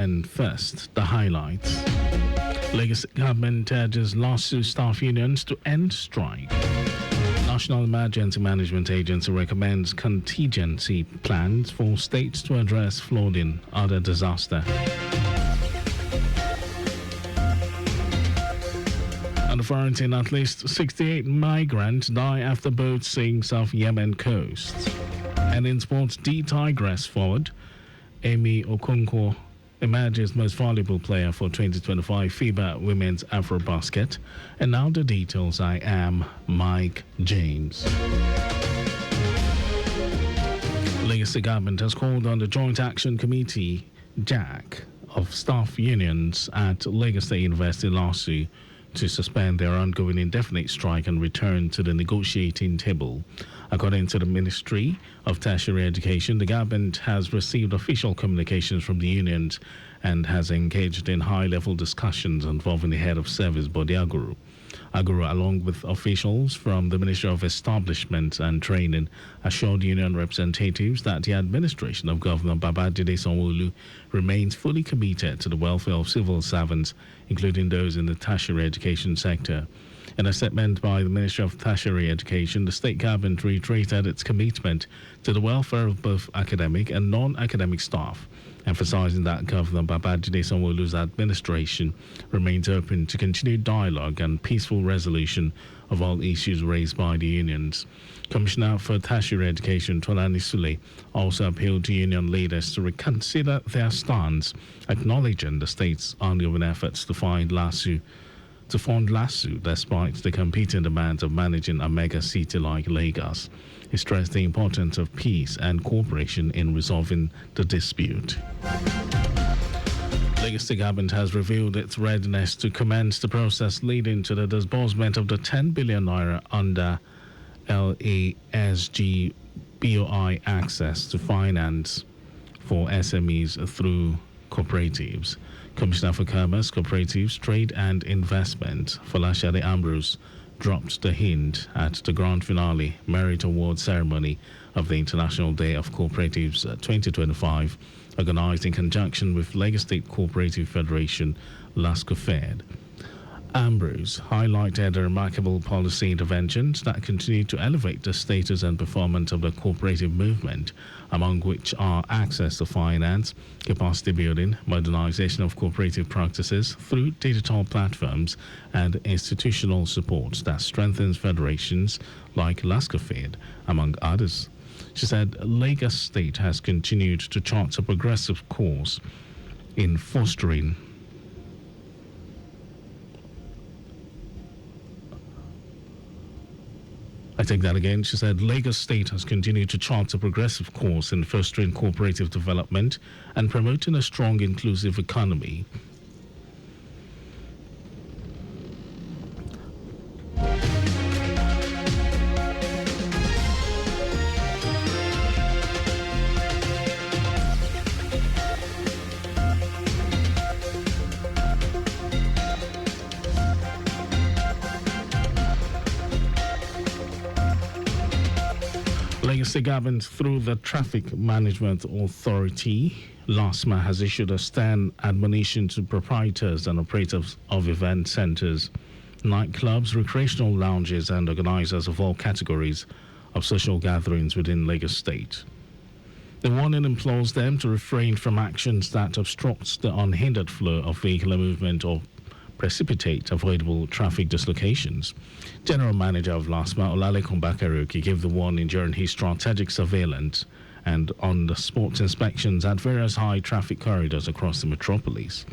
And first, the highlights. Lagos government urges lawsuit staff unions to end strike. National Emergency Management Agency recommends contingency plans for states to address flooding, other disaster. And foreign, at least 68 migrants die after boat sinks off Yemen coast. And in sports, D Tigress forward Amy Okonkwo emerges most valuable player for 2025 FIBA Women's Afrobasket. And now the details. I am Mike James. Lagos government has called on the Joint Action Committee, JAC, of staff unions at Lagos State University LASU to suspend their ongoing indefinite strike and return to the negotiating table. According to the Ministry of Tertiary Education, the government has received official communications from the unions and has engaged in high-level discussions involving the head of service, Bode Aguru. Aguru, along with officials from the Ministry of Establishment and Training, assured union representatives that the administration of Governor Babajide Sanwo-Olu remains fully committed to the welfare of civil servants, including those in the tertiary education sector. In a statement by the Ministry of Tertiary Education, the state government reiterated its commitment to the welfare of both academic and non-academic staff, emphasizing that Governor Babajide Sanwo-Olu's administration remains open to continued dialogue and peaceful resolution of all issues raised by the unions. Commissioner for Tertiary Education, Tolani Sule, also appealed to union leaders to reconsider their stance, acknowledging the state's ongoing efforts to fund LASU despite the competing demands of managing a mega city like Lagos. He stressed the importance of peace and cooperation in resolving the dispute. Lagos State government has revealed its readiness to commence the process leading to the disbursement of the 10 billion naira under LASG BOI access to finance for SMEs through cooperatives. Commissioner for Commerce, Cooperatives, Trade and Investment, Folashade Ambrose, dropped the hint at the grand finale merit award ceremony of the International Day of Cooperatives 2025, organized in conjunction with Lagos State Cooperative Federation, LASCOFED. Ambrose highlighted the remarkable policy interventions that continue to elevate the status and performance of the cooperative movement, among which are access to finance, capacity building, modernization of cooperative practices through digital platforms, and institutional support that strengthens federations like LASCOFED, among others. She said Lagos State has continued to chart a progressive course in fostering She said Lagos State has continued to chart a progressive course in fostering cooperative development and promoting a strong, inclusive economy. Lagos State government, through the Traffic Management Authority, LASMA, has issued a stern admonition to proprietors and operators of event centers, nightclubs, recreational lounges, and organizers of all categories of social gatherings within Lagos State. The warning implores them to refrain from actions that obstruct the unhindered flow of vehicular movement or precipitate avoidable traffic dislocations. General Manager of LASMA, Olalekan Bakaruki, gave the warning during his strategic surveillance and on-the-spot inspections at various high-traffic corridors across the metropolis.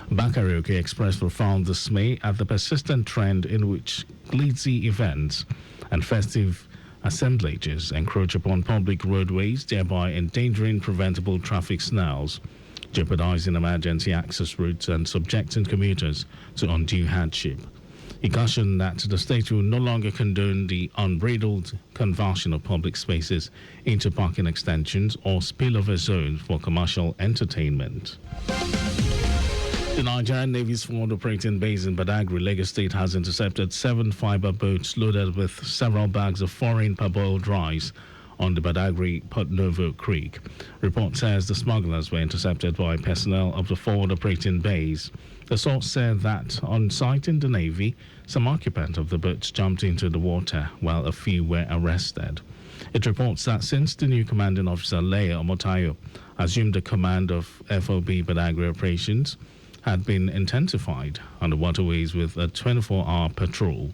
Bakaruki expressed profound dismay at the persistent trend in which glitzy events and festive assemblages encroach upon public roadways, thereby endangering preventable traffic snarls, jeopardizing emergency access routes and subjecting commuters to undue hardship. He cautioned that the state will no longer condone the unbridled conversion of public spaces into parking extensions or spillover zones for commercial entertainment. The Nigerian Navy's forward operating base in Badagry, Lagos State, has intercepted 7 fiber boats loaded with several bags of foreign parboiled rice on the Badagry-Port Novo Creek. Report says the smugglers were intercepted by personnel of the forward operating base. The source said that on sighting the Navy, some occupants of the boats jumped into the water while a few were arrested. It reports that since the new commanding officer, Leia Omotayo, assumed the command of FOB Badagry operations, had been intensified on the waterways with a 24-hour patrol.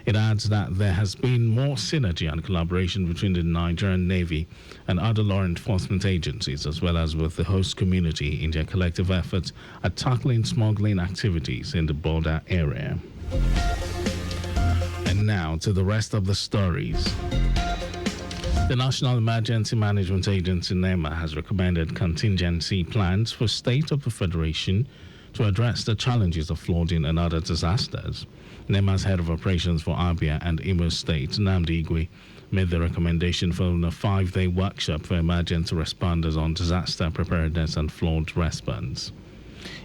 It adds that there has been more synergy and collaboration between the Nigerian Navy and other law enforcement agencies, as well as with the host community in their collective efforts at tackling smuggling activities in the border area. And now to the rest of the stories. The National Emergency Management Agency, NEMA, has recommended contingency plans for State of the Federation to address the challenges of flooding and other disasters. NEMA's head of operations for Abia and Imo State, Nnamdi Igwe, made the recommendation following a 5-day workshop for emergency responders on disaster preparedness and flood response.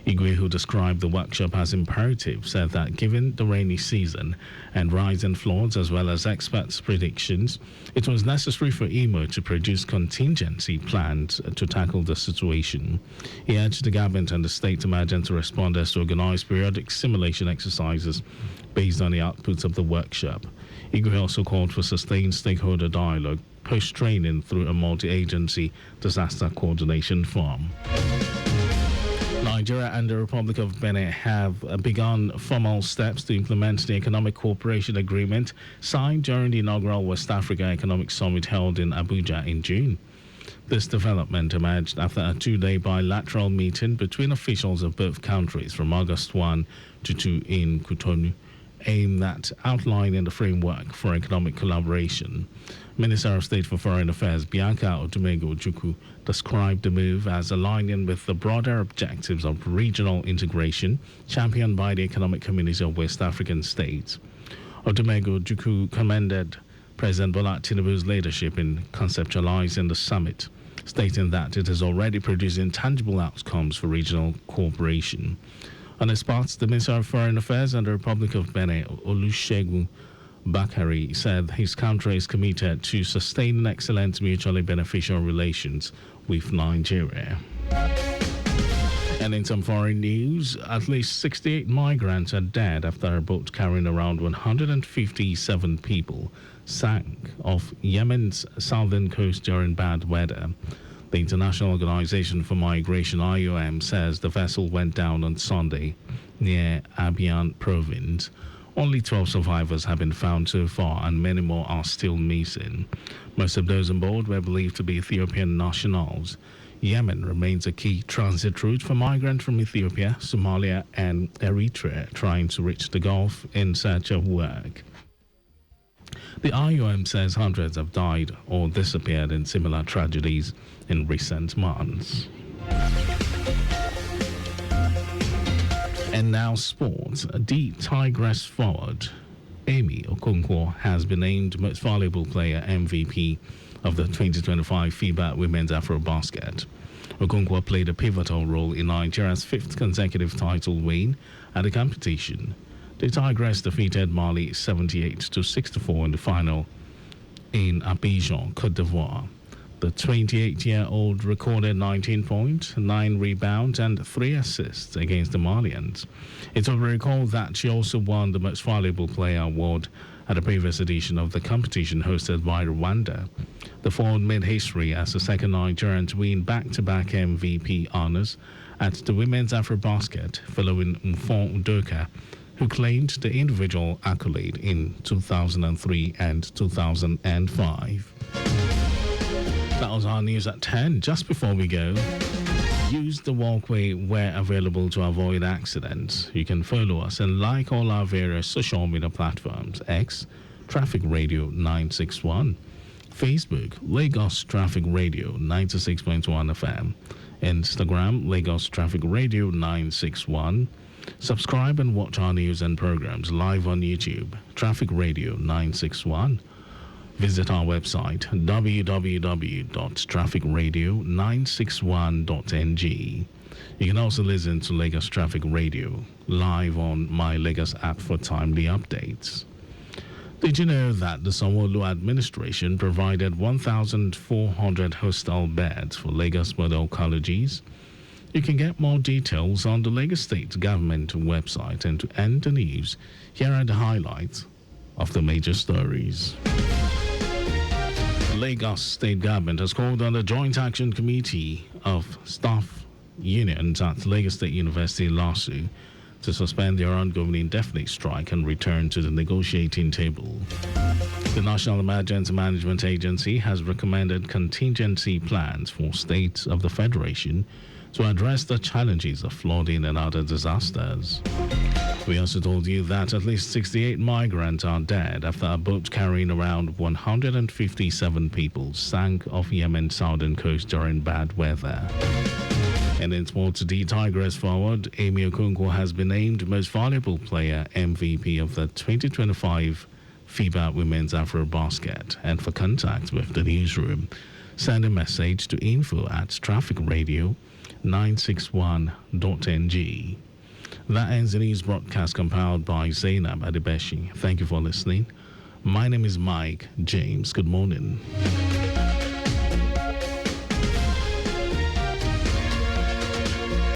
Igwe, who described the workshop as imperative, said that given the rainy season and rising floods as well as experts' predictions, it was necessary for Imo to produce contingency plans to tackle the situation. He urged the government and the state emergency responders to organize periodic simulation exercises based on the outputs of the workshop. Igwe also called for sustained stakeholder dialogue post-training through a multi-agency disaster coordination forum. Nigeria and the Republic of Benin have begun formal steps to implement the Economic Cooperation Agreement signed during the inaugural West Africa Economic Summit held in Abuja in June. This development emerged after a 2-day bilateral meeting between officials of both countries from August 1 to 2 in Cotonou, aimed at outlining the framework for economic collaboration. Minister of State for Foreign Affairs Bianca Odumego Ojukwu described the move as aligning with the broader objectives of regional integration championed by the Economic Community of West African States. Odumego Ojukwu commended President Bola Tinubu's leadership in conceptualizing the summit, stating that it is already producing tangible outcomes for regional cooperation. On his part, the Minister of Foreign Affairs and the Republic of Benin, Olusegun Bakari, said his country is committed to sustaining excellent mutually beneficial relations with Nigeria. And in some foreign news, at least 68 migrants are dead after a boat carrying around 157 people sank off Yemen's southern coast during bad weather. The International Organization for Migration, IOM, says the vessel went down on Sunday near Abyan province. Only 12 survivors have been found so far, and many more are still missing. Most of those on board were believed to be Ethiopian nationals. Yemen remains a key transit route for migrants from Ethiopia, Somalia, and Eritrea trying to reach the Gulf in search of work. The IOM says hundreds have died or disappeared in similar tragedies in recent months. And now sports. The Tigress forward, Amy Okonkwo, has been named Most Valuable Player MVP of the 2025 FIBA Women's AfroBasket. Okonkwo played a pivotal role in Nigeria's 5th consecutive title win at the competition. The Tigress defeated Mali 78-64 in the final in Abidjan, Côte d'Ivoire. The 28-year-old recorded 19 points, 9 rebounds, and 3 assists against the Malians. It will be recalled that she also won the Most Valuable Player award at a previous edition of the competition hosted by Rwanda. The forward made history as the second Nigerian to win back-to-back MVP honors at the Women's AfroBasket, following Mfon Udoka, who claimed the individual accolade in 2003 and 2005. That was our news at 10. Just before we go, use the walkway where available to avoid accidents. You can follow us and like all our various social media platforms. X, Traffic Radio 961. Facebook, Lagos Traffic Radio 96.1 FM. Instagram, Lagos Traffic Radio 961. Subscribe and watch our news and programs live on YouTube, Traffic Radio 961. Visit our website, www.trafficradio961.ng. You can also listen to Lagos Traffic Radio live on My Lagos app for timely updates. Did you know that the Sanwo-Olu administration provided 1,400 hostel beds for Lagos Model Colleges? You can get more details on the Lagos State Government website, and to end the news, here are the highlights of the major stories. Lagos State Government has called on the Joint Action Committee of Staff Unions at Lagos State University, LASU, to suspend their ongoing indefinite strike and return to the negotiating table. The National Emergency Management Agency has recommended contingency plans for states of the Federation to address the challenges of flooding and other disasters. We also told you that at least 68 migrants are dead after a boat carrying around 157 people sank off Yemen's southern coast during bad weather. And in sports, the Tigers forward Amy Okonkwo has been named Most Valuable Player MVP of the 2025 FIBA Women's AfroBasket. And for contact with the newsroom, send a message to info@trafficradio961.ng. That ends the news broadcast compiled by Zainab Adebeshi. Thank you for listening. My name is Mike James. Good morning.